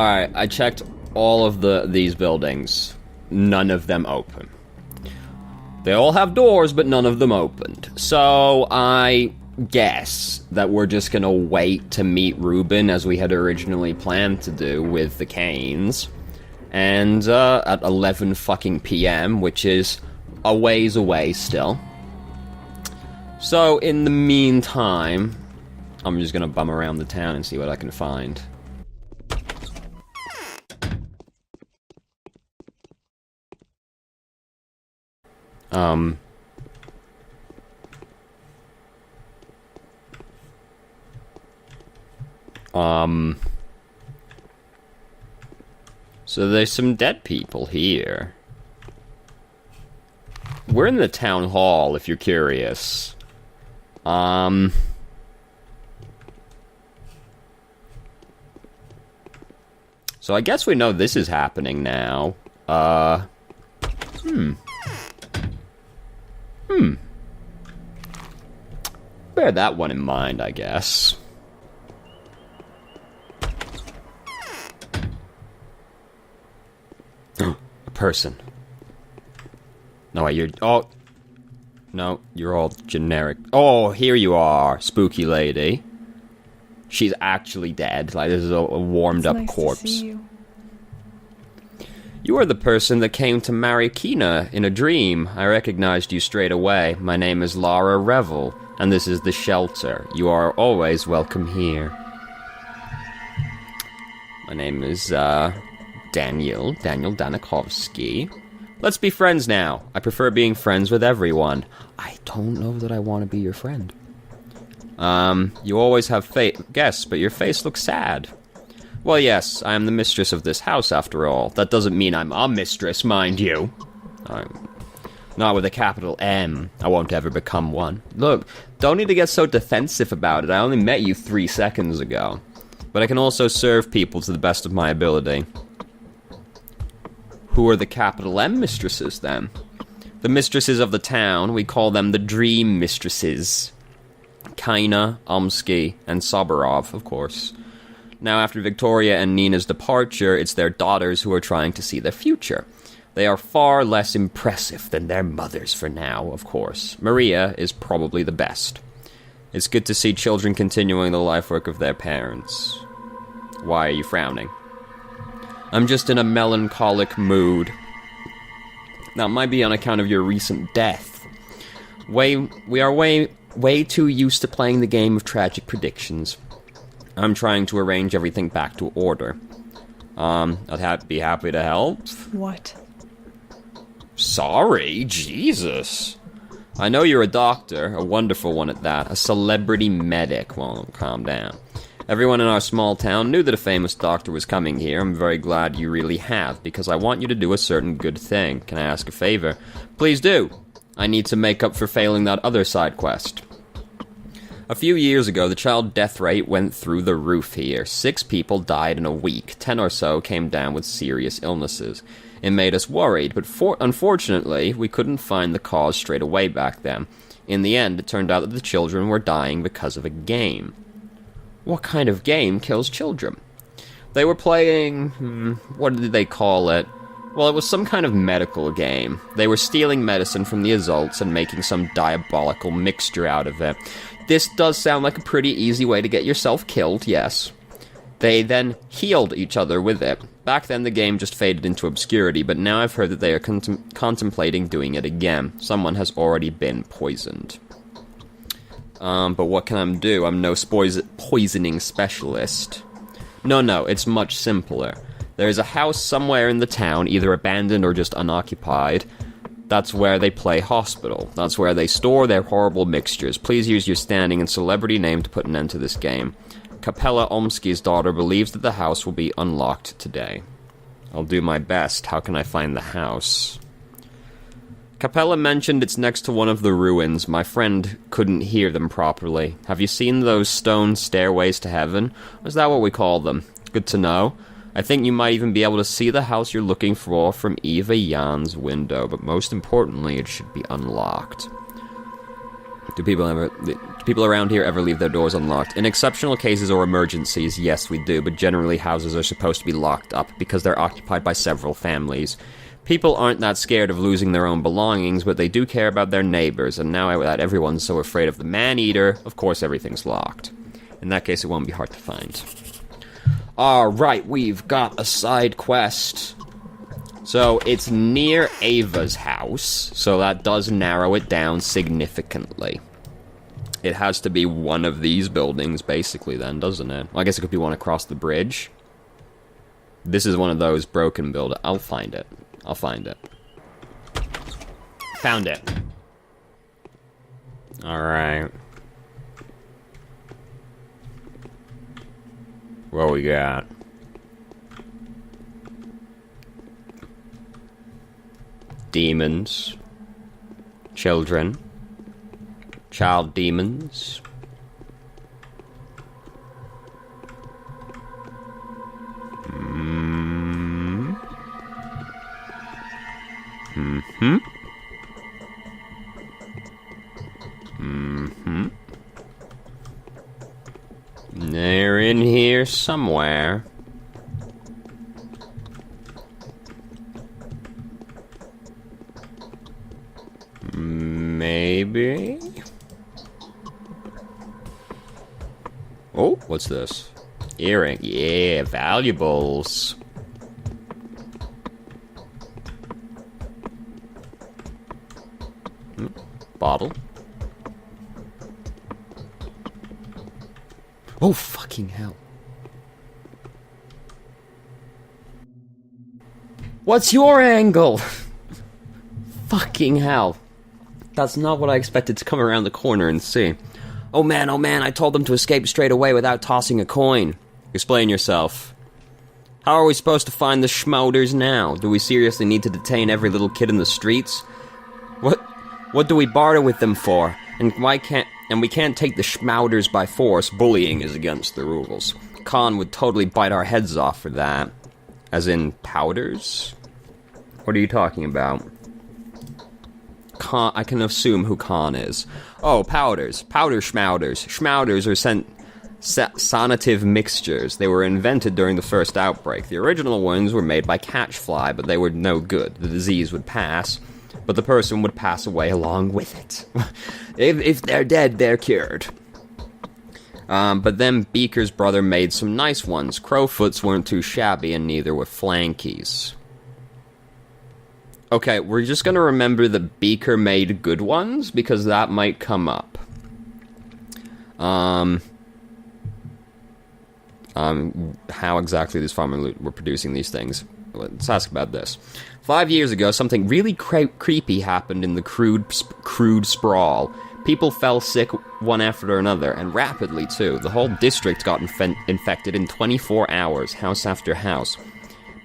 Alright, I checked all of these buildings. None of them open. They all have doors, but none of them opened. So, I guess that we're just gonna wait to meet Ruben as we had originally planned to do with the Canes. And, at 11 fucking PM, which is a ways away still. So, in the meantime, I'm just gonna bum around the town and see what I can find. So there's some dead people here. We're in the town hall, if you're curious. So I guess we know this is happening now. Bear that one in mind, I guess. A person. No, wait, you're... Oh. No, you're all generic. Oh, here you are, spooky lady. She's actually dead. Like, this is a warmed-up corpse. To see you. You are the person that came to marry Kina in a dream. I recognized you straight away. My name is Lara Revel, and this is the shelter. You are always welcome here. My name is, Daniel Danikovsky. Let's be friends now. I prefer being friends with everyone. I don't know that I want to be your friend. You always have guests, but your face looks sad. Well, yes, I am the mistress of this house, after all. That doesn't mean I'm a mistress, mind you. Not with a capital M. I won't ever become one. Look, don't need to get so defensive about it. I only met you 3 seconds ago. But I can also serve people to the best of my ability. Who are the capital M mistresses, then? The mistresses of the town, we call them the Dream Mistresses. Kaina, Omsky, and Soborov, of course. Now, after Victoria and Nina's departure, it's their daughters who are trying to see their future. They are far less impressive than their mothers for now, of course. Maria is probably the best. It's good to see children continuing the life work of their parents. Why are you frowning? I'm just in a melancholic mood. Now, it might be on account of your recent death. We are way too used to playing the game of tragic predictions. I'm trying to arrange everything back to order. I'd be happy to help. What? Sorry, Jesus. I know you're a doctor, a wonderful one at that, a celebrity medic. Well, calm down. Everyone in our small town knew that a famous doctor was coming here. I'm very glad you really have, because I want you to do a certain good thing. Can I ask a favor? Please do. I need to make up for failing that other side quest. A few years ago, the child death rate went through the roof here. 6 people died in a week. 10 or so came down with serious illnesses. It made us worried, but unfortunately, we couldn't find the cause straight away back then. In the end, it turned out that the children were dying because of a game. What kind of game kills children? They were playing... what did they call it? Well, it was some kind of medical game. They were stealing medicine from the adults and making some diabolical mixture out of it. This does sound like a pretty easy way to get yourself killed, yes. They then healed each other with it. Back then the game just faded into obscurity, but now I've heard that they are contemplating doing it again. Someone has already been poisoned. But what can I do? I'm no poisoning specialist. No, it's much simpler. There's a house somewhere in the town, either abandoned or just unoccupied. That's where they play hospital. That's where they store their horrible mixtures. Please use your standing and celebrity name to put an end to this game. Kapella Omsky's daughter believes that the house will be unlocked today. I'll do my best. How can I find the house? Capella mentioned it's next to one of the ruins. My friend couldn't hear them properly. Have you seen those stone stairways to heaven? Is that what we call them? Good to know. I think you might even be able to see the house you're looking for from Eva Jan's window, but most importantly, it should be unlocked. Do people ever... Do people around here ever leave their doors unlocked? In exceptional cases or emergencies, yes, we do, but generally houses are supposed to be locked up because they're occupied by several families. People aren't that scared of losing their own belongings, but they do care about their neighbors, and now that everyone's so afraid of the man-eater, of course everything's locked. In that case, it won't be hard to find. Alright, we've got a side quest. So, it's near Ava's house, so that does narrow it down significantly. It has to be one of these buildings, basically, then, doesn't it? Well, I guess it could be one across the bridge. This is one of those broken buildings. I'll find it. I'll find it. Found it. Alright. What we got? Demons. Children. Child demons. They're in here somewhere. Maybe? Oh, what's this? Earring. Yeah, valuables. Bottle. Oh, fucking hell. What's your angle? Fucking hell. That's not what I expected to come around the corner and see. Oh man, I told them to escape straight away without tossing a coin. Explain yourself. How are we supposed to find the schmouders now? Do we seriously need to detain every little kid in the streets? What do we barter with them for? And we can't take the schmouders by force. Bullying is against the rules. Khan would totally bite our heads off for that. As in powders? What are you talking about? Khan, I can assume who Khan is. Oh, powders. Powder schmouders. Schmouders are sanative mixtures. They were invented during the first outbreak. The original ones were made by catchfly, but they were no good. The disease would pass, but the person would pass away along with it. If they're dead, they're cured. But then Beaker's brother made some nice ones. Crowfoots weren't too shabby, and neither were Flankies. Okay, we're just gonna remember that Beaker made good ones, because that might come up. How exactly these farmers were producing these things. Let's ask about this. 5 years ago, something really creepy happened in the crude sprawl. People fell sick one after another, and rapidly too. The whole district got infected in 24 hours, house after house.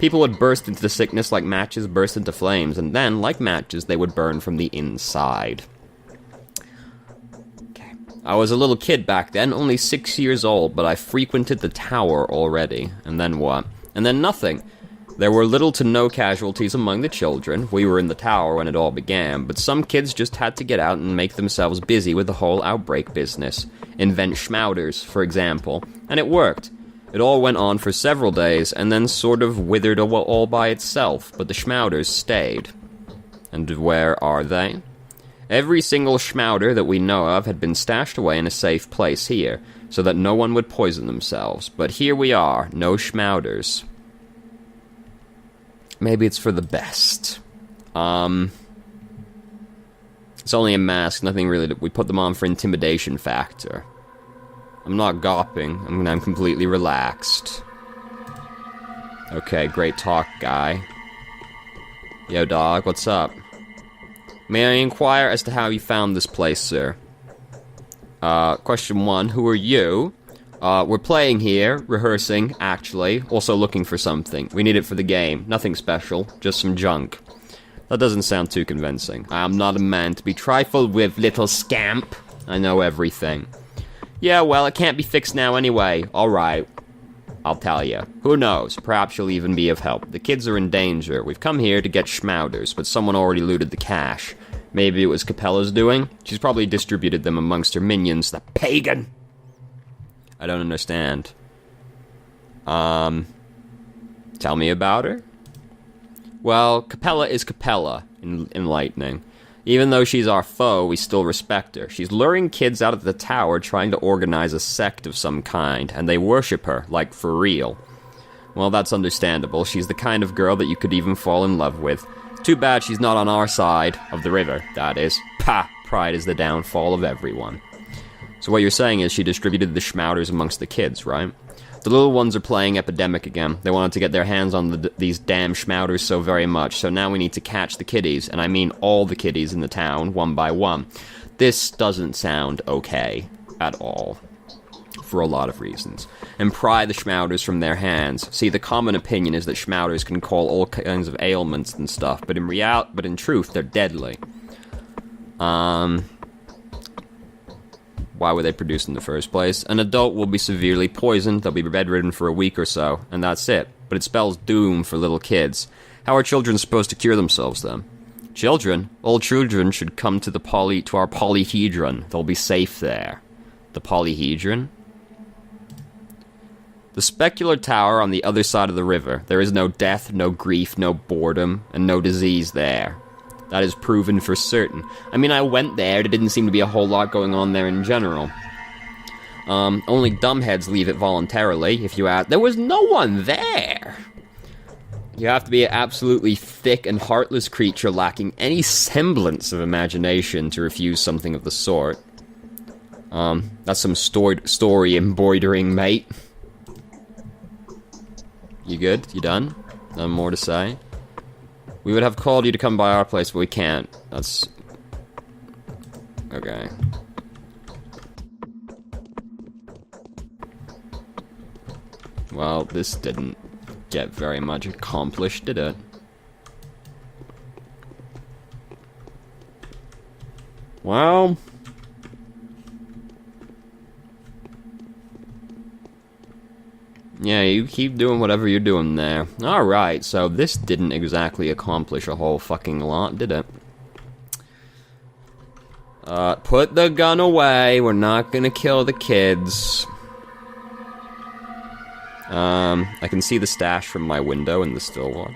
People would burst into the sickness like matches burst into flames, and then, like matches, they would burn from the inside. Okay. I was a little kid back then, only 6 years old, but I frequented the tower already. And then what? And then nothing. There were little to no casualties among the children. We were in the tower when it all began, but some kids just had to get out and make themselves busy with the whole outbreak business. Invent schmouders, for example. And it worked. It all went on for several days, and then sort of withered all by itself, but the schmouders stayed. And where are they? Every single schmouder that we know of had been stashed away in a safe place here, so that no one would poison themselves. But here we are, no schmouders. Maybe it's for the best. It's only a mask, nothing really. We put them on for intimidation factor. I'm not gawping. I'm completely relaxed. Okay, great talk, guy. Yo, dog, what's up? May I inquire as to how you found this place, sir? Question 1, who are you? We're playing here, rehearsing, actually, also looking for something. We need it for the game. Nothing special, just some junk. That doesn't sound too convincing. I am not a man to be trifled with, little scamp. I know everything. Yeah, well, it can't be fixed now anyway. Alright. I'll tell you. Who knows? Perhaps you'll even be of help. The kids are in danger. We've come here to get schmouders, but someone already looted the cache. Maybe it was Capella's doing. She's probably distributed them amongst her minions. The pagan! I don't understand. Tell me about her? Well, Capella is Capella in Lightning. Even though she's our foe, we still respect her. She's luring kids out of the tower trying to organize a sect of some kind, and they worship her, like for real. Well, that's understandable. She's the kind of girl that you could even fall in love with. Too bad she's not on our side of the river, that is. Pah! Pride is the downfall of everyone. So what you're saying is she distributed the schmouters amongst the kids, right? The little ones are playing Epidemic again. They wanted to get their hands on these damn schmouters so very much, so now we need to catch the kiddies, and I mean all the kiddies in the town, one by one. This doesn't sound okay at all, for a lot of reasons. And pry the schmouters from their hands. See, the common opinion is that schmouters can cause all kinds of ailments and stuff, but in truth, they're deadly. Why were they produced in the first place? An adult will be severely poisoned, they'll be bedridden for a week or so, and that's it. But it spells doom for little kids. How are children supposed to cure themselves, then? Children? All children should come to our polyhedron. They'll be safe there. The polyhedron? The specular tower on the other side of the river. There is no death, no grief, no boredom, and no disease there. That is proven for certain. I mean, I went there. There didn't seem to be a whole lot going on there in general. Only dumbheads leave it voluntarily, if you ask. There was no one there! You have to be an absolutely thick and heartless creature lacking any semblance of imagination to refuse something of the sort. That's some story embroidering, mate. You good? You done? Nothing more to say? We would have called you to come by our place, but we can't. That's... okay. Well, this didn't get very much accomplished, did it? Well... yeah, you keep doing whatever you're doing there. Alright, so this didn't exactly accomplish a whole fucking lot, did it? Put the gun away. We're not gonna kill the kids. I can see the stash from my window in the still water.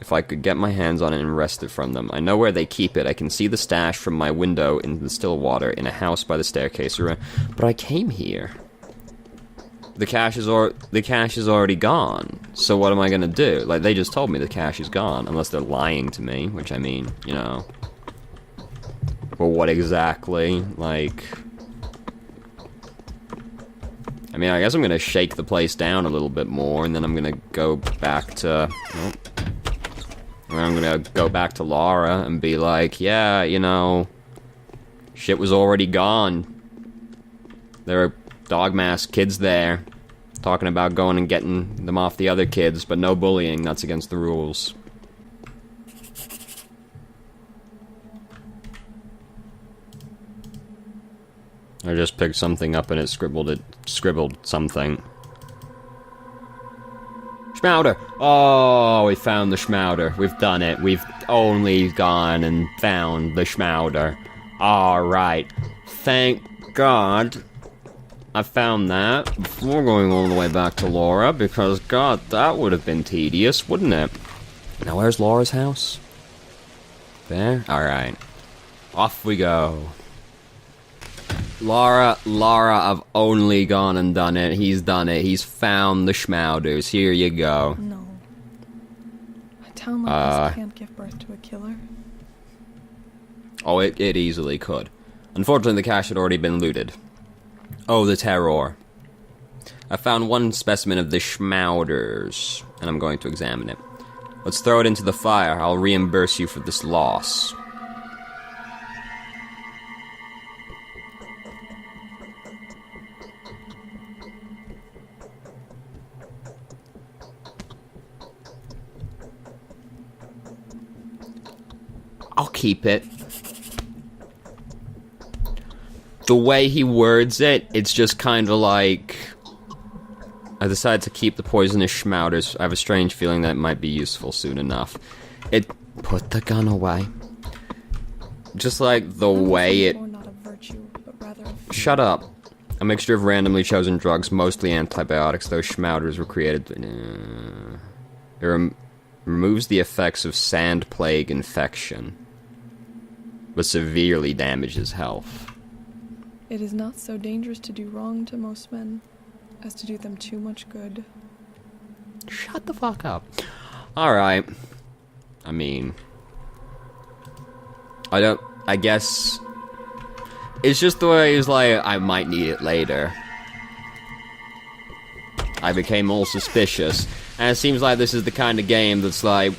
If I could get my hands on it and wrest it from them. I know where they keep it. I can see the stash from my window in the still water in a house by the staircase. But I came here. The cash is already gone. So what am I gonna do? Like, they just told me the cash is gone. Unless they're lying to me, which I mean, you know. But what exactly? Like... I mean, I guess I'm gonna shake the place down a little bit more, and then I'm gonna go back to... nope. I'm gonna go back to Laura and be like, yeah, you know, shit was already gone. There are dog-masked kids there, talking about going and getting them off the other kids, but no bullying, that's against the rules. I just picked something up and it scribbled something. Schmouter! Oh, we found the Schmouter. We've done it. We've only gone and found the Schmouter. Alright. Thank God I found that before going all the way back to Laura, because, God, that would have been tedious, wouldn't it? Now, where's Laura's house? There? Alright. Off we go. Laura, I've only gone and done it. He's done it. He's found the Schmouters. Here you go. No. A town like this can't give birth to a killer. Oh, it easily could. Unfortunately, the cache had already been looted. Oh, the terror. I found one specimen of the Schmouters, and I'm going to examine it. Let's throw it into the fire. I'll reimburse you for this loss. I'll keep it. The way he words it, it's just kind of like... I decided to keep the poisonous Schmouters. I have a strange feeling that it might be useful soon enough. It put the gun away. Just like the way it... Not a virtue, but rather a Shut up. A mixture of randomly chosen drugs, mostly antibiotics. Those schmouters were created... It removes the effects of sand plague infection, but severely damages health. It is not so dangerous to do wrong to most men as to do them too much good. Shut the fuck up. Alright. I mean... I guess... It's just the way he's like, I might need it later. I became all suspicious. And it seems like this is the kind of game that's like...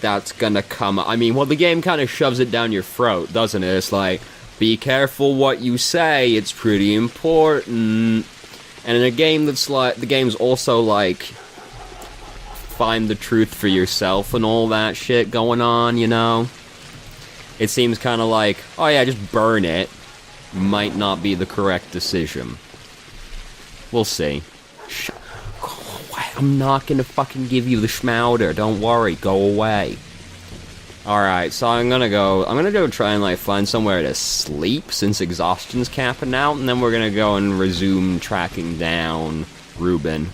That's gonna come... I mean, well, the game kind of shoves it down your throat, doesn't it? It's like, be careful what you say, it's pretty important. And in a game that's like... The game's also like... Find the truth for yourself and all that shit going on, you know? It seems kind of like, oh yeah, just burn it. Might not be the correct decision. We'll see. Go away. I'm not gonna fucking give you the schmouder. Don't worry. Go away. Alright, so I'm gonna go try and like find somewhere to sleep since exhaustion's capping out, and then we're gonna go and resume tracking down Ruben.